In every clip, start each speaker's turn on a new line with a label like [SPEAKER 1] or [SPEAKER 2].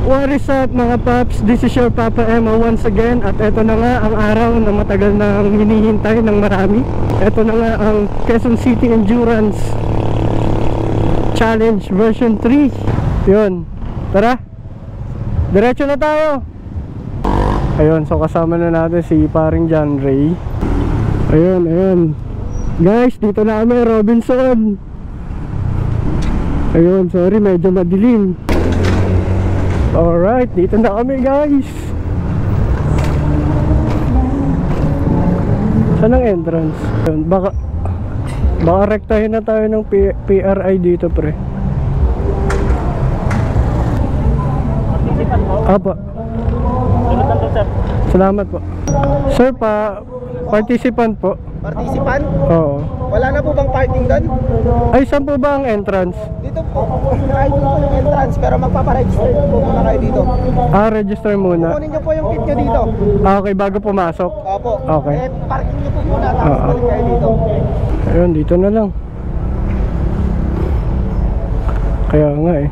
[SPEAKER 1] What is up mga paps? This is your Papa Emma once again. At eto na nga ang araw na matagal nang hinihintay ng marami. Eto na nga ang Quezon City Endurance Challenge version 3. Yun, tara, diretso na tayo. Ayun, so kasama na natin si paring John Ray. Ayun guys, dito na kami, Robinson. Ayun, sorry, medyo madilim. Alright, dito na kami guys. Saan ang entrance? Ayun, baka rektahin na tayo ng PRI dito pre. Apa. Salamat po. Sir, participant po.
[SPEAKER 2] Participant?
[SPEAKER 1] Oo.
[SPEAKER 2] Wala na po bang parking doon?
[SPEAKER 1] Ay, saan po ba ang entrance?
[SPEAKER 2] Dito po. Kahit po yung entrance, pero magpaparegister po muna kayo dito.
[SPEAKER 1] Ah, register muna.
[SPEAKER 2] Kunin nyo po yung kit nyo dito.
[SPEAKER 1] Ah, okay, bago pumasok.
[SPEAKER 2] Opo.
[SPEAKER 1] Okay.
[SPEAKER 2] Eh, parking nyo po muna, tapos balik kayo dito.
[SPEAKER 1] Ayun, dito na lang. Kaya nga eh.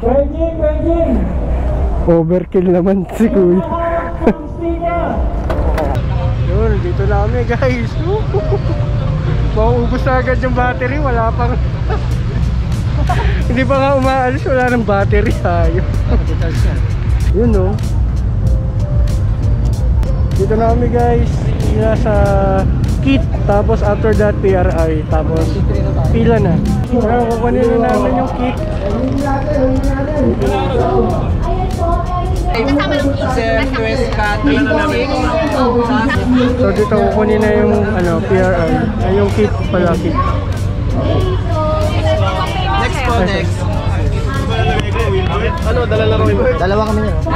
[SPEAKER 1] Overkill naman si Kuya. Yun, dito na kami guys. Mauubos na agad yung battery, wala pang hindi pa nga umaalis, wala ng battery. Ayun. Yun no. Dito na kami guys. Nasa kit, tapos after that PRI, tapos pila na. Kaya kukunin na namin yung kit. So dito kukunin na yung PRI, ay yung kit pala, kit.
[SPEAKER 2] Next po, next. Ano, dala lang kami. Dalawa kami nyo.
[SPEAKER 3] So,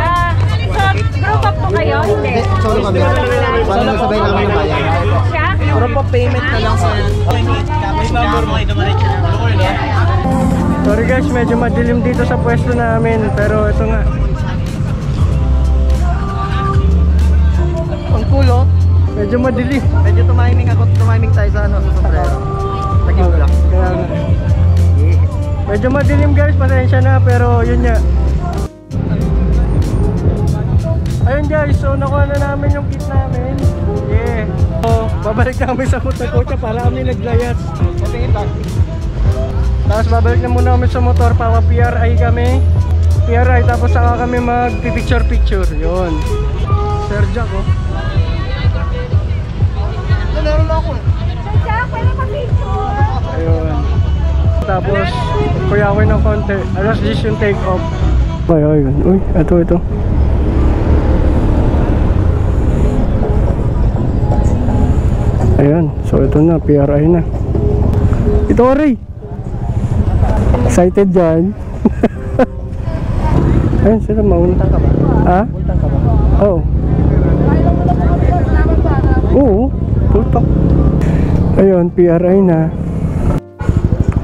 [SPEAKER 3] group up po kayo? Hindi.
[SPEAKER 2] Solo kami. Paano magsabay namin yung bayan?
[SPEAKER 3] Siya?
[SPEAKER 2] Group of payment na lang sa
[SPEAKER 1] Sorry guys, medyo madilim dito sa pwesto namin, pero ito nga.
[SPEAKER 2] Ang kulo.
[SPEAKER 1] Medyo madilim.
[SPEAKER 2] Medyo tumiming tayo sa sa sombrero. Taging ko lang.
[SPEAKER 1] Kaya nga. Medyo madilim guys, pasensya na, pero yun nga. Ayun guys, so nakuha na namin yung kit namin. Yeah. So, babalik na kami sa motor ko para kami naglayas. Tapos babalik na muna kami sa motor para PRI kami. PRI, tapos saka kami mag-picture-picture. Yun. Sir Jack, oh.
[SPEAKER 2] Meron na ako.
[SPEAKER 3] Sir Jack, pwede pa-picture.
[SPEAKER 1] Ayun. Tapos, kuya ko ng konti. Alas 10 yung take off. Ayun. Uy, ito. Ayan. So, ito na. PRI na. Ito, Ray. Excited dyan. Ayun, sila mauna.
[SPEAKER 2] Ka ba?
[SPEAKER 1] Ha?
[SPEAKER 2] Bultang ka ba?
[SPEAKER 1] Oo. Oo. Bultang. Ayun, PRI na.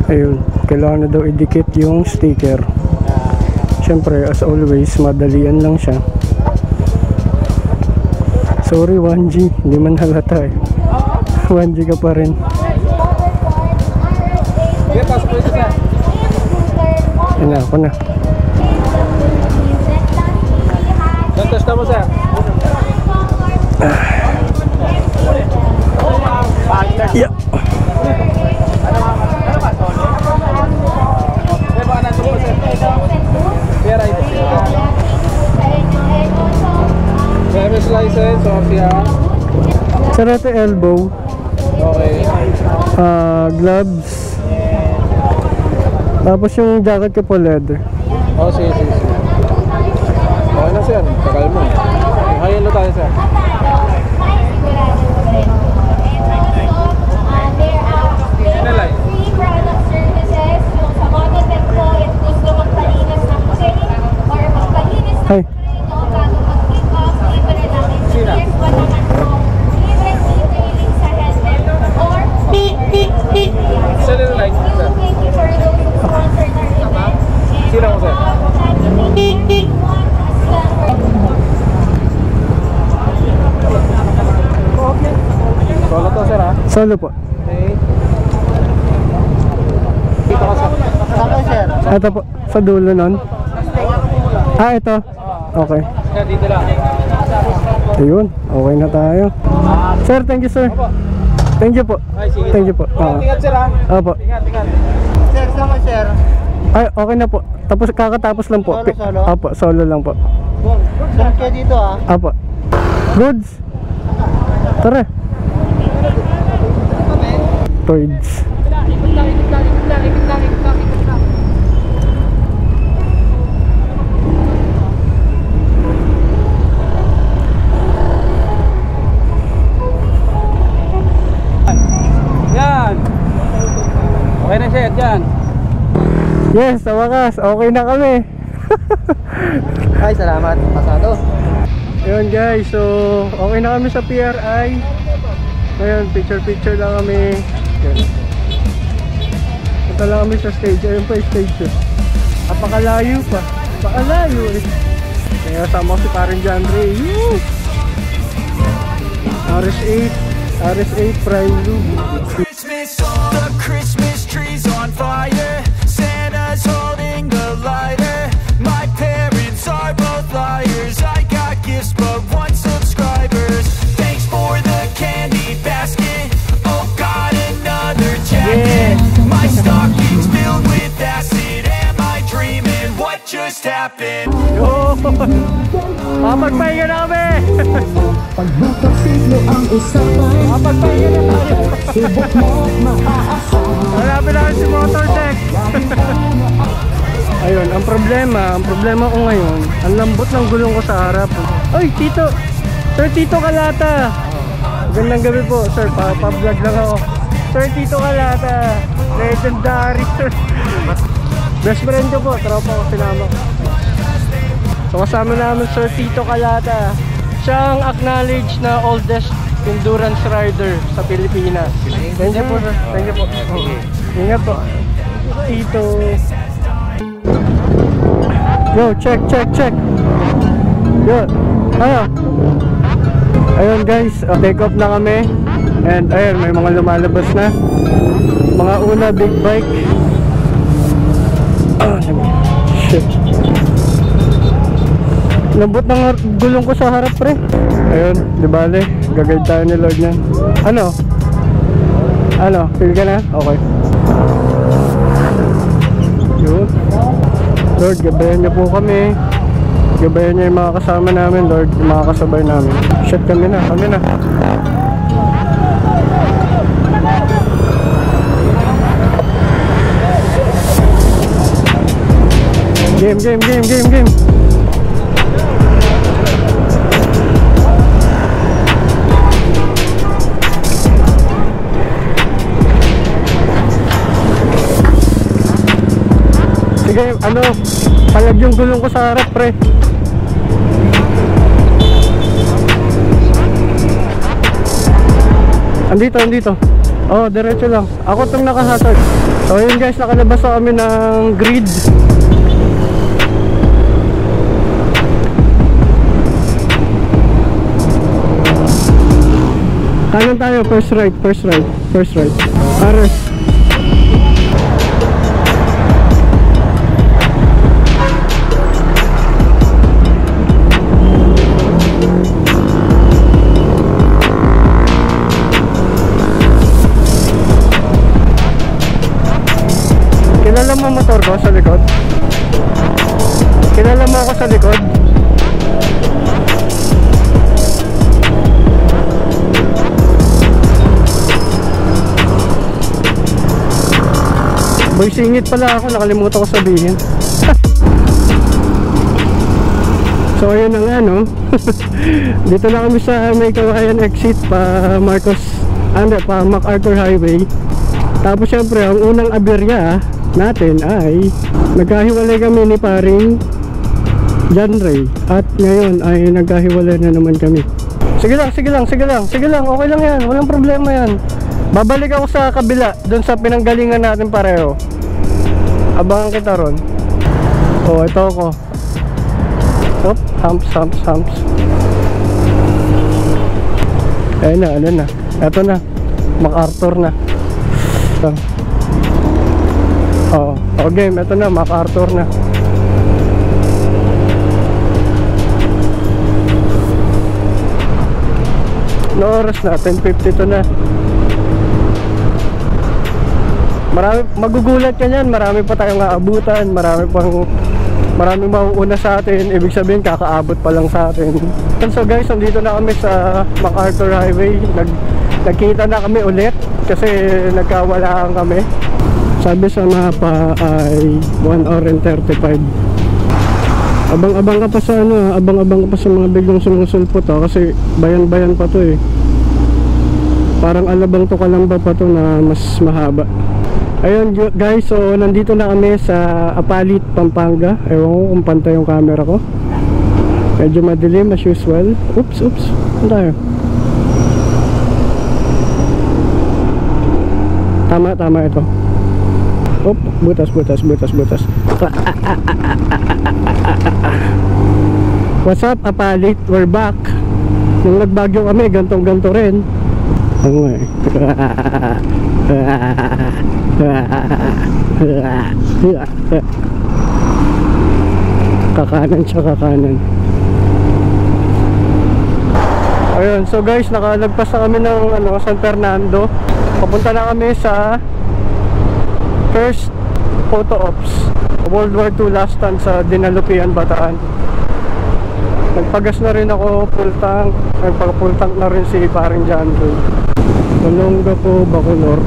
[SPEAKER 1] Ayun, kailangan na daw idikit yung sticker. Siyempre, as always, madalian lang siya. Sorry 1G, hindi man halata eh. 1G ka pa rin. Yan na, ako na.
[SPEAKER 2] Testa mo sir.
[SPEAKER 1] Yeah.
[SPEAKER 2] Driver's license, Sofia.
[SPEAKER 1] Sarate elbow.
[SPEAKER 2] Okay.
[SPEAKER 1] Gloves. Tapos yung jacket ko po leather.
[SPEAKER 2] Oh, sige. Okay na sir, tagal mo. Hayan na tayo sir.
[SPEAKER 1] Hi.
[SPEAKER 2] Sir, like sir. Sino ko sir? Solo to sir ha?
[SPEAKER 1] Solo po.
[SPEAKER 2] Okay. Dito ka sir. Saan kayo sir?
[SPEAKER 1] Ito po, sa dulo nun. Ah, ito. Okay.
[SPEAKER 2] Sir, dito lang.
[SPEAKER 1] Ayun, okay na tayo. Sir, thank you sir. Thank you po.
[SPEAKER 2] Ay, sige.
[SPEAKER 1] Thank you po.
[SPEAKER 2] Ingat sir ha.
[SPEAKER 1] Opo.
[SPEAKER 2] Ingat.
[SPEAKER 4] Sir, sama sir.
[SPEAKER 1] Ay, okay na po. Tapos kakatapos lang po.
[SPEAKER 4] Solo?
[SPEAKER 1] Opo, solo lang po.
[SPEAKER 4] Saan kayo dito ah?
[SPEAKER 1] Opo. Goods. Tara. Toids.
[SPEAKER 2] Yan. Okay na sir, yan.
[SPEAKER 1] Yes, sa wakas, okay na kami.
[SPEAKER 4] Ay, salamat. Pasado.
[SPEAKER 1] Ayun guys, so okay na kami sa PRI. Ngayon, picture lang kami. Ayun. Punta lang kami sa stage. Ayun pa yung stage yun. Napakalayo pa. Napakalayo eh. Kaya kasama ko si Paring John Ray. Woo! RS8 Prime Loop.
[SPEAKER 5] Christmas, all the Christmas trees on fire. Santa's holding the lighter. My parents are both liars. I got gifts but one subscribers. Thanks for the candy basket. Oh God, another jacket. My stocking's filled with acid. Am I dreaming? What just happened?
[SPEAKER 1] Yo! Kapagpahinga na kami! Kapagpahinga na tayo! Hanapin namin si Motortech! Ayun, ang problema ko ngayon, ang lambot ng gulong ko sa harap. Oy, Tito! Sir Tito Kalata! Gandang gabi po, sir. Pa-vlog lang ako. Sir Tito Kalata! Legendary! Best friend ko po, tropa ko, sinama ko. So kasama namin Sir Tito Kalata. Siya ang acknowledged na oldest endurance rider sa Pilipinas. Thank you po sir. Thank you po. Ingat po. Tito. Yo, check. Yo. Ayun guys, take off na kami. And ayun, may mga lumalabas na. Mga una big bike. Shit. Lambot ng gulong ko sa harap pre. Ayun, di bale, gagayad tayo ni Lord niyan. Ano? Feel ka na? Okay. Yun. Lord, gabayan niyo po kami. Gabayan niyo yung mga kasama namin, Lord. Yung mga kasabay namin. Shit, kami na. Game. Sige, palag yung gulong ko sa harap, pre. Andito. Oh, diretso lang. Ako itong naka-hazard. So, yun guys, nakalabas na kami ng grid. Kanan tayo, first right. Ares. Kilala mo motor ko sa likod? Kilala mo ako sa likod? Boy, singit pala ako, nakalimutan ko sabihin. So ayun na nga no. Dito na kami sa may Kawayan exit pa MacArthur Highway. Tapos syempre ang unang aberya natin ay nagkahiwalay kami ni Paring John Ray. At ngayon ay nagkahiwalay na naman kami. Sige lang, okay lang yan, walang problema yan. Babalik ako sa kabila, dun sa pinanggalingan natin pareho. Abangan kita ron. Oh, ito ako. Hop, humps. Ayun na, ano na. Ito na, MacArthur na. Ito. Oh, game, ito na, MacArthur na. Na oras na, 10:52 na. Marami, magugulat ka niyan, marami pa tayong aabutan, maraming mauuna sa atin, ibig sabihin kakaabot pa lang sa atin. So guys, nandito na kami sa MacArthur Highway. Nagkita na kami ulit kasi nagkawalaan kami. Sabi sa mapa ay 1 hour and 35. Abang-abang ka pa sa abang-abang ka pa sa mga biglang sumusulpot kasi bayan-bayan pa to eh. Parang Alabang to Calamba pa to na mas mahaba. Ayun guys, so nandito na kami sa Apalit, Pampanga. Ewan ko kung pantay yung camera ko. Medyo madilim as usual. Oops. Ano tayo? Tama ito. Oop, butas. What's up, Apalit? We're back. Nung nagbagyo kami, gantong-ganto rin. Oo nga eh. Kakanan siya, kakanan. Ayun, so guys, nakalagpas na kami ng San Fernando. Papunta na kami sa first photo ops, World War II last stand sa Dinalupian, Bataan. Nagpagas na rin ako, full tank. Nagpa-full tank na rin si paring John Ray. Olongapo, Bacolor,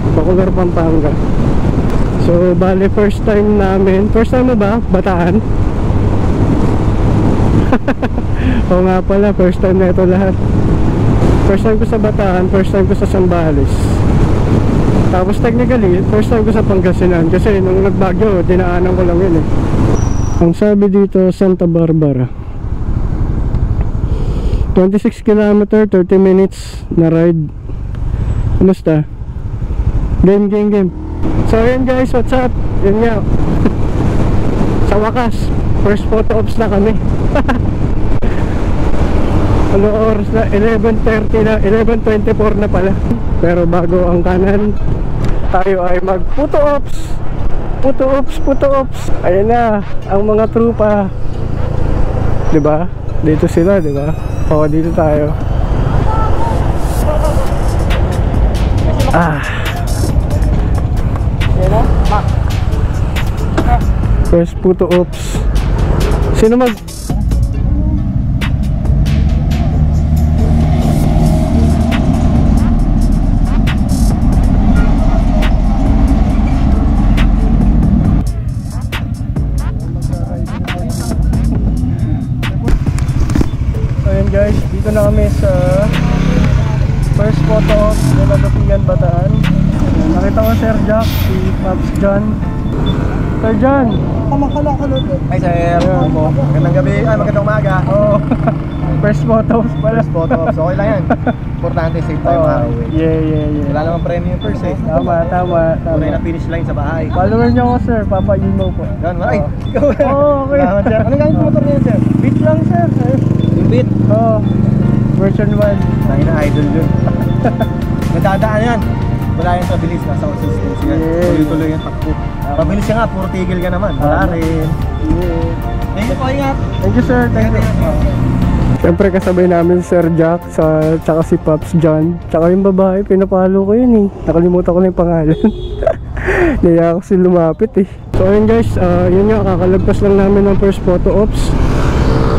[SPEAKER 1] Pampanga. So bale first time namin. First time mo ba? Bataan? Oo nga pala, first time na ito lahat. First time ko sa Bataan, first time ko sa Zambales. Tapos technically, first time ko sa Pangasinan. Kasi nung nagbagyo, dinaanan ko lang yun eh. Ang sabi dito, Santa Barbara. 26 km, 30 minutes na ride. Kumusta? Game. So yun guys, what's up? Yun nga. Sa wakas, first photo ops na kami. Ano oras na? 11:30 na, 11:24 na pala. Pero bago ang kanan, tayo ay mag photo ops. Ayan na, ang mga trupa. Diba? Dito sila, diba? Oo, dito tayo. First photo ops. Sino mag... Guys, dito na kami sa first photo of Dinalupian, Bataan. Nakita ko Sir Jack, si Pops John. Sir John!
[SPEAKER 4] Ay sir, magandang gabi, magandang umaga.
[SPEAKER 1] Oo. First photo pala.
[SPEAKER 4] First photo, so okay lang yan. Importante safe tayo makauwi.
[SPEAKER 1] Yeah.
[SPEAKER 4] Wala namang premium first eh.
[SPEAKER 1] Tama.
[SPEAKER 4] Tunay na finish line sa bahay.
[SPEAKER 1] Follower niyo ako sir, Papa Imo po.
[SPEAKER 4] Yan, ay! Ikaw eh!
[SPEAKER 1] Oo, okay.
[SPEAKER 4] Salamat sir. Anong gamit yung motor niyo sir?
[SPEAKER 1] Beat lang sir.
[SPEAKER 4] Yung beat?
[SPEAKER 1] Oo. Version 1.
[SPEAKER 4] Tayo na idol yun. Nadadaan yan. Wala yan sa bilis, nasa consistency yan. Tuloy-tuloy yung takbo. Pabilis ka nga, puro tigil ka naman. Wala rin. Thank you po, ingat.
[SPEAKER 1] Thank you sir, thank you. Siyempre kasabay namin si Sir Jack, tsaka si Pops John. Tsaka yung babae, pinapalo ko yun eh. Nakalimutan ko na yung pangalan. Naya ako si lumapit eh. So ayun guys, yun nga, kakalagpas lang namin ng first photo ops.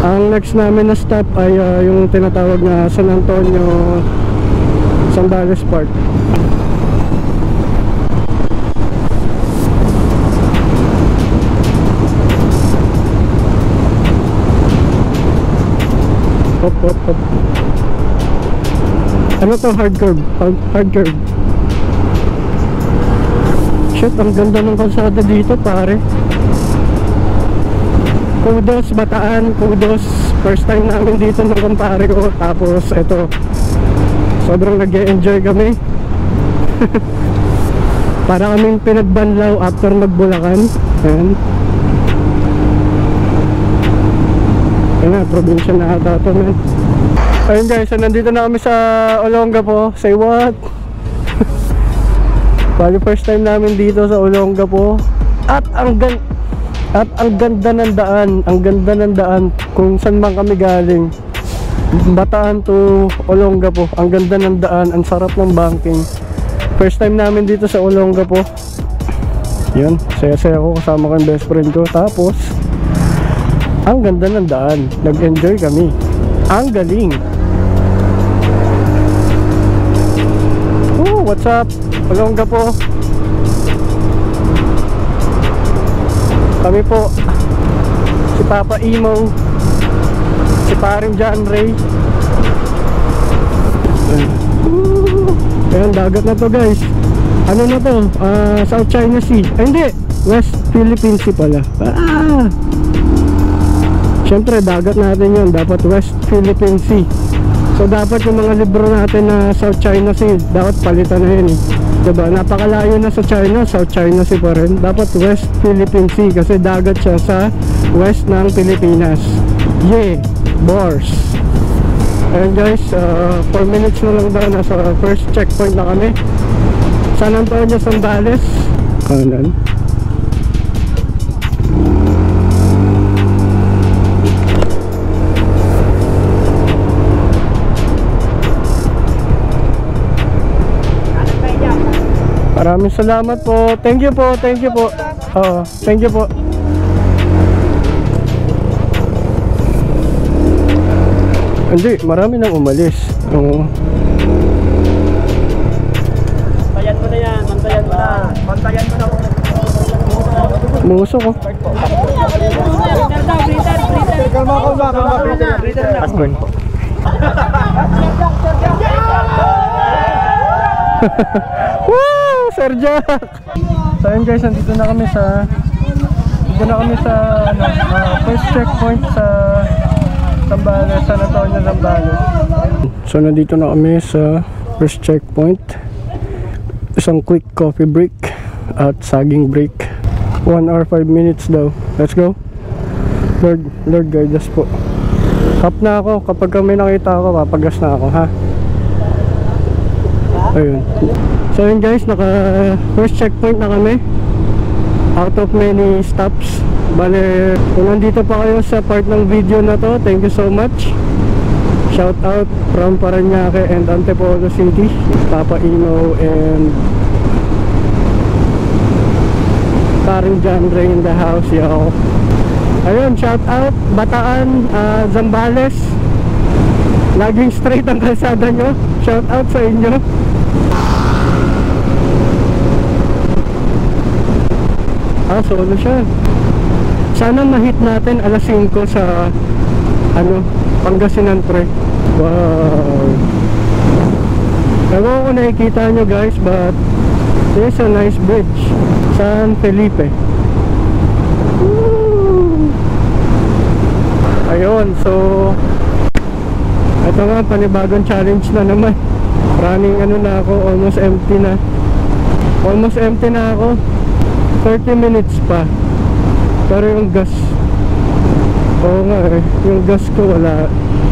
[SPEAKER 1] Ang next namin na stop ay yung tinatawag na San Antonio Zambales Park. Hop. Ano to? Hard curve. Hard curve. Shit, ang ganda ng kalsada dito pare. Kudos Bataan, kudos. First time namin dito ng kumpare ko. Tapos eto, sobrang nag-e-enjoy kami. Para kaming pinagbanlaw after magbulakan. Ayan. Ayan na, probinsya na ata ito man. Ayun guys, so nandito na kami sa Olongapo. Say what? Bali first time namin dito sa Olongapo. At ang ganda ng daan. Ang ganda ng daan kung saan man kami galing. Bataan to Olongapo. Ang ganda ng daan, ang sarap ng banking. First time namin dito sa Olongapo. Yun, saya-saya ko kasama ko yung best friend ko. Tapos ang ganda ng daan, nag-enjoy kami. Ang galing. Oh, what's up? Olongapo. Kami po si Papa Emo, si paring John Ray. Ayan, dagat na to guys. Ano na to? South China Sea. Ay, hindi, West Philippine Sea pala. Siyempre dagat natin yun, dapat West Philippine Sea. So dapat yung mga libro natin na South China Sea, dapat palitan na yun eh. Diba, napakalayo na sa China, South China Sea pa rin. Dapat West Philippine Sea kasi dagat siya sa west ng Pilipinas. Yeah, bars. Ayan guys, 4 minutes na lang daw, nasa first checkpoint na kami. San Antonio, Zambales. Kanan. Maraming salamat po. Thank you po, thank you po. Oo, thank you po. Hindi, marami nang umalis. Oo.
[SPEAKER 4] Bantayan mo na yan, bantayan mo na. Bantayan mo na.
[SPEAKER 1] Muso ko.
[SPEAKER 4] Kalma. Passport po.
[SPEAKER 1] Woo! Sir Jack! So ayun guys, nandito na kami sa first checkpoint sa Zambales, San Antonio, Zambales. So nandito na kami sa first checkpoint. Isang quick coffee break at saging break. 1 hour 5 minutes daw. Let's go. Lord guide us po. Hap na ako. Kapag may nakita ako, papagas na ako, ha? Ayun. So yun guys, naka first checkpoint na kami. Out of many stops. Bale, kung nandito pa kayo sa part ng video na to, thank you so much. Shout out from Parañaque and Antipolo City, Papa Ino and paring John Ray in the house, yo. Ayun, shout out Bataan, Zambales. Laging straight ang kalsada nyo. Shout out sa inyo. Solo siya. Sana ma-hit natin alas 5 sa Pangasinan pre. Wow. Ewan ko nakikita nyo guys, but there's a nice bridge. San Felipe. Woo! Ayun, so ito nga, panibagong challenge na naman. Running na ako, almost empty na ako. 30 minutes pa. Pero yung gas, oo nga yung gas ko wala,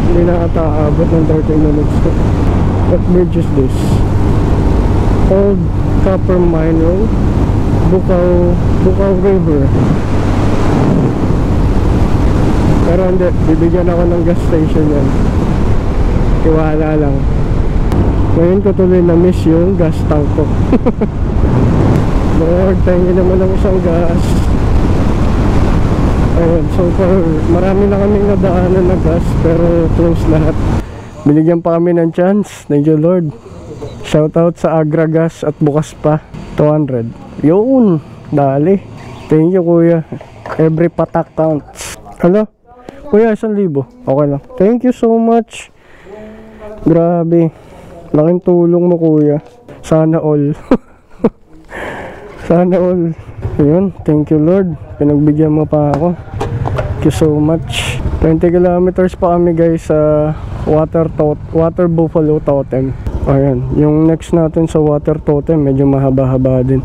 [SPEAKER 1] hindi na ata aabot ng 30 minutes ko. What bridge is this? Old Copper Mine Road, Bukaw River. Pero hindi, bibigyan ako ng gas station yan. Tiwala lang. Ngayon ko tuloy na miss yung gas tank ko. Lord, tingin naman ng isang gas. Ayun, so far marami na kaming nadaanan na gas, pero close lahat. Binigyan pa kami ng chance. Thank you Lord. Shout out sa Agra Gas at bukas pa 200. Yun, dali. Thank you kuya. Every patak counts. Ano? Kuya, 1,000. Okay lang. Thank you so much. Grabe, laking tulong mo kuya. Sana all. Sana all. Ayun, thank you Lord, pinagbigyan mo pa ako. Thank you so much. 20 kilometers pa kami guys sa Water Buffalo Totem. Ayan, yung next natin sa Water Totem medyo mahaba-haba din.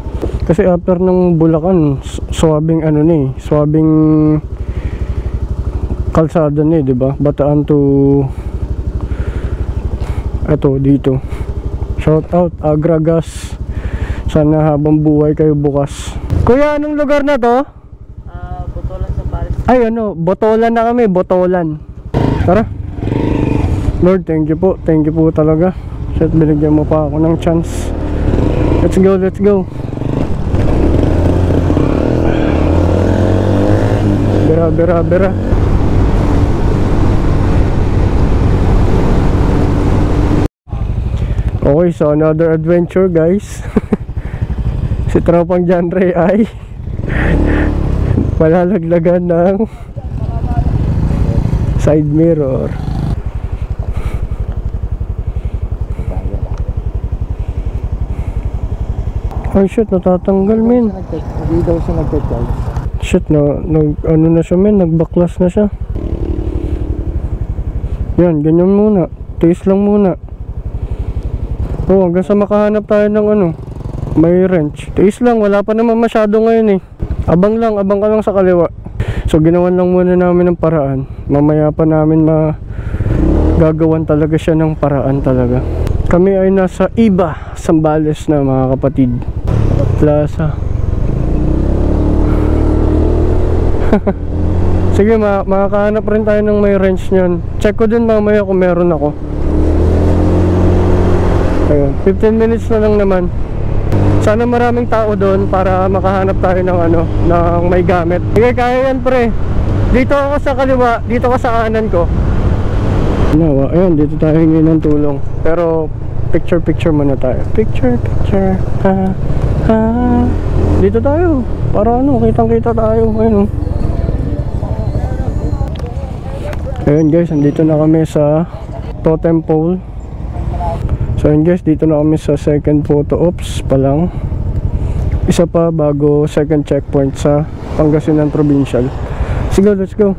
[SPEAKER 1] Kasi after ng Bulacan, swabing swabing kalsada ni, di ba? Bataan to eto dito. Shout out Agra Gas. Sana habang buhay kayo bukas. Kuya, anong lugar na to?
[SPEAKER 4] Botolan sa Paris.
[SPEAKER 1] Ay Botolan na kami, Botolan. Tara. Lord, thank you po talaga. Shit, binigyan mo pa ako ng chance. Let's go, let's go. Bera. Okay, so another adventure guys. Si tropang genre ay palalaglagan ng side mirror. Ay shit, natatanggal men.
[SPEAKER 4] Hindi daw siya nagpe-charge.
[SPEAKER 1] Shit, ano na siya men, nagbaklas na siya. Yan, ganyan muna. Tiis lang muna. Oh, hanggang sa makahanap tayo ng may wrench. Tiis lang, wala pa naman masyado ngayon eh. Abang ka lang sa kaliwa. So ginawan lang muna namin ng paraan. Mamaya pa namin gagawan talaga siya ng paraan talaga. Kami ay nasa Iba, Zambales na mga kapatid. Plaza. Sige, makakahanap rin tayo ng may wrench nyan. Check ko din mamaya kung meron ako. Ayun, 15 minutes na lang naman. Sana maraming tao doon para makahanap tayo ng ng may gamit. Sige, kaya yan pre. Dito ako sa kaliwa, dito ka sa kanan ko. Ayun, dito tayo hingi ng tulong. Pero picture muna tayo. Picture. Dito tayo. Para kitang-kita tayo. Ayun guys, andito na kami sa totem pole. So ayun guys, dito na kami sa second photo ops pa lang. Isa pa bago second checkpoint sa Pangasinan Provincial. Sige, let's go.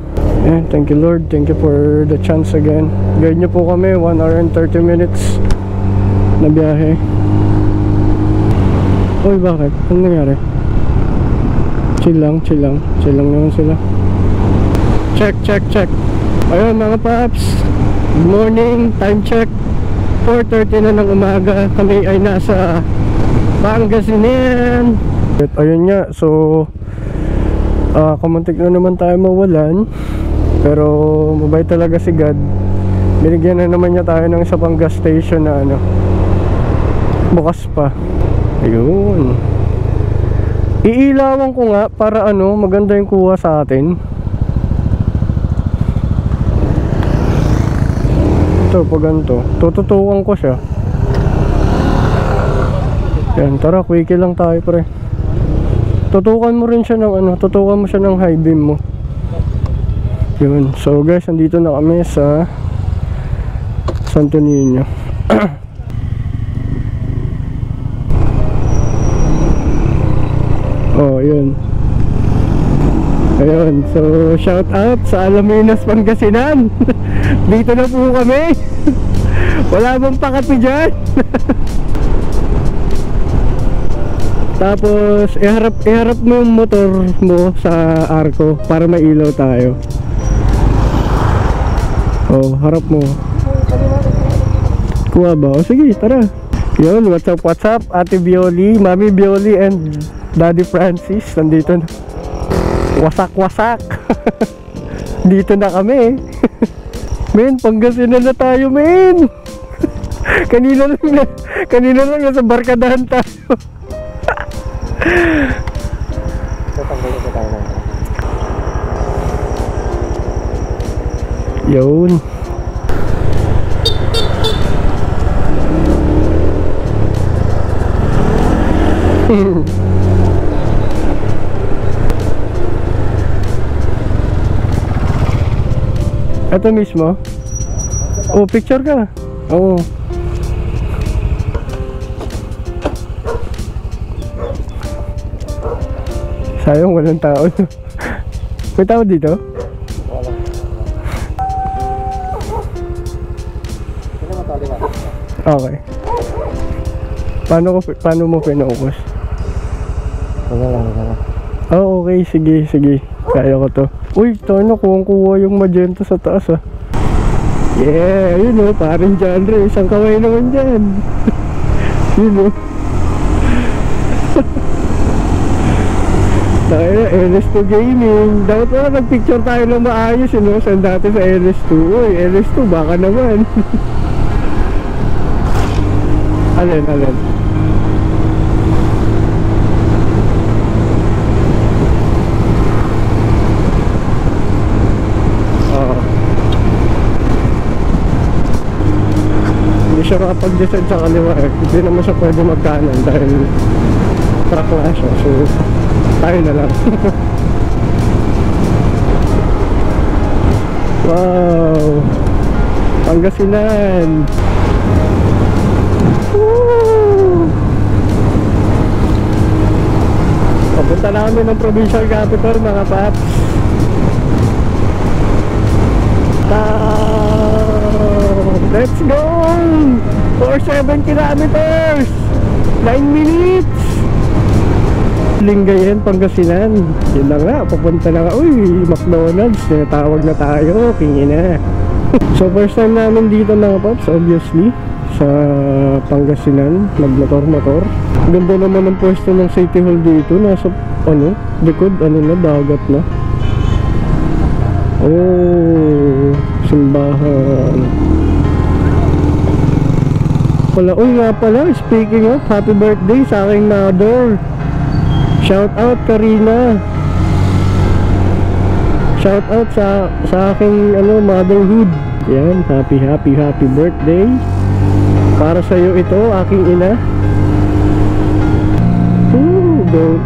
[SPEAKER 1] Ayan, thank you Lord, thank you for the chance again. Guide nyo po kami, 1 hour and 30 minutes na biyahe. Uy, bakit? Ano nangyari? Chill lang naman sila. Check. Ayun mga paps, good morning, time check 4:30 na ng umaga. Kami ay nasa Pangasinan. Ayun nga, so kamuntik na naman tayo mawalan. Pero mabait talaga si God. Binigyan na naman niya tayo ng isa pang gas station na bukas pa. Ayun, iilawan ko nga para maganda yung kuha sa atin. Ito, pag ganito, tututukan ko siya. Yan, tara, quickie lang tayo pre. Tutukan mo rin siya ng tutukan mo siya ng high beam mo. Yun, so guys, andito na kami sa Santo Niño. Oh, yun. Ayun, so shout out sa Alaminos, Pangasinan. Dito na po kami. Wala bang pakapi dyan. Tapos iharap mo yung motor mo sa arko para mailaw tayo. Oh, harap mo. Kuha ba? O sige, tara. Yun, what's up Ate Bioli, Mami Bioli and Daddy Francis. Nandito na. Wasak. Dito na kami. Men, Pangasinan na tayo, men. Kanina lang nasa barkadahan tayo. Yun. Ito mismo. Oh, picture ka. Oo. Sayang walang tao. May tao dito? Okay. Paano mo pinaukus? Oh, okay, sige. Kaya ko to. Uy, tono, kuha yung magenta sa taas ah. Yeah, yun o, parang genre. Isang kamay naman dyan. Yun o. LS2 Gaming. Dapat wala nagpicture tayo ng maayos, no? Saan dati sa LS2. Uy, LS2, baka naman. Alin? Oo. Hindi siya makapag-decide sa kaliwa eh. Hindi naman siya pwede magkanan dahil truck na siya. So, tayo na lang. Wow, Pangasinan. Woo! Papunta namin ng provincial capital, mga paps. Let's go! For 7 kilometers 9 minutes. Lingayen, Pangasinan. Yun na nga, papunta na nga. Uy, McDonald's, tinatawag na tayo. Kingin na. So first time namin dito, mga paps, obviously sa Pangasinan, magmotor-motor. Ganda naman ng pwesto ng City Hall dito. Nasa, likod, na, dagat na. Oh, simbahan. Nga pala, speaking of, happy birthday sa aking mother. Shout out Karina. Shout out sa aking motherhood. Yan, happy birthday. Para sa iyo ito, aking ina.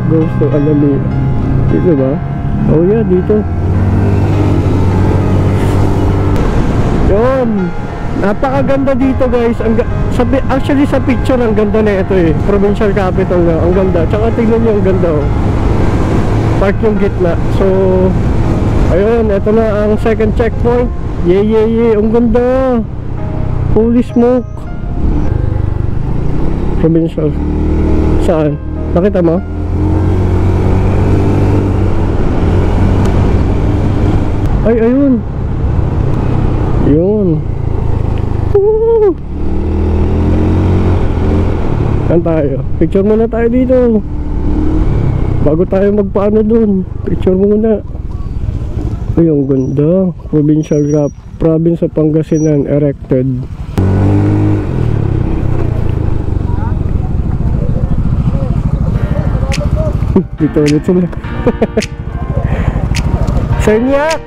[SPEAKER 1] Goes to Alameda. Dito ba? Oh yeah, dito. Yun. Napakaganda dito, guys. Actually sa picture ang ganda na ito eh. Provincial capital na. Ang ganda. Tsaka tingnan nyo ang ganda oh. Park yung gitna. So ayun, ito na ang second checkpoint. Yeah. Ang ganda. Holy smoke. Provincial. Saan? Nakita mo? Ay, ayun. Yun. Woo! Saan tayo? Picture muna tayo dito. Bago tayo magpaano dun. Picture muna. Ay, ang ganda. Province of Pangasinan erected. Dito ulit sila. Senyak!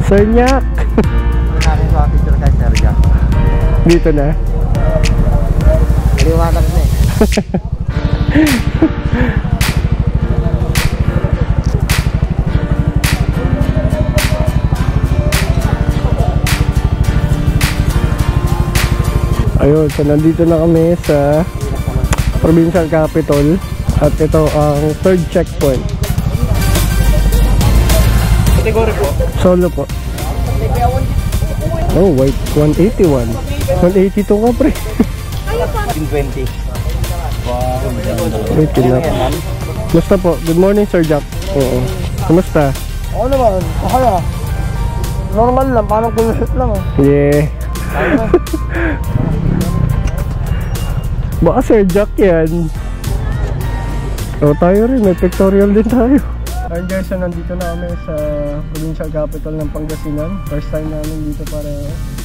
[SPEAKER 1] Senyak! Dito na.
[SPEAKER 4] Liwanag na eh.
[SPEAKER 1] Ayun, so nandito na kami sa provincial capital. At ito ang third checkpoint.
[SPEAKER 2] Category po?
[SPEAKER 1] Solo po. Oh, white 181. 182 ka, pre.
[SPEAKER 4] 20.
[SPEAKER 1] Wait, kinap. Kumusta po? Good morning, Sir Jack. Oo. Kumusta?
[SPEAKER 4] Oo naman, kaya. Normal lang, parang kulit lang oh.
[SPEAKER 1] Yeah. Baka Sir Jack yan. O tayo rin, may pictorial din tayo. Ayun guys, so nandito na kami sa provincial capital ng Pangasinan. First time namin dito para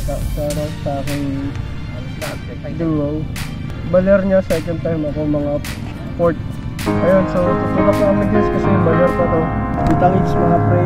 [SPEAKER 1] sa aking duo. Baler niya, second time ako mga port. Ayun, so tutulak na kami guys kasi baler pa to. Bitangits mga pre.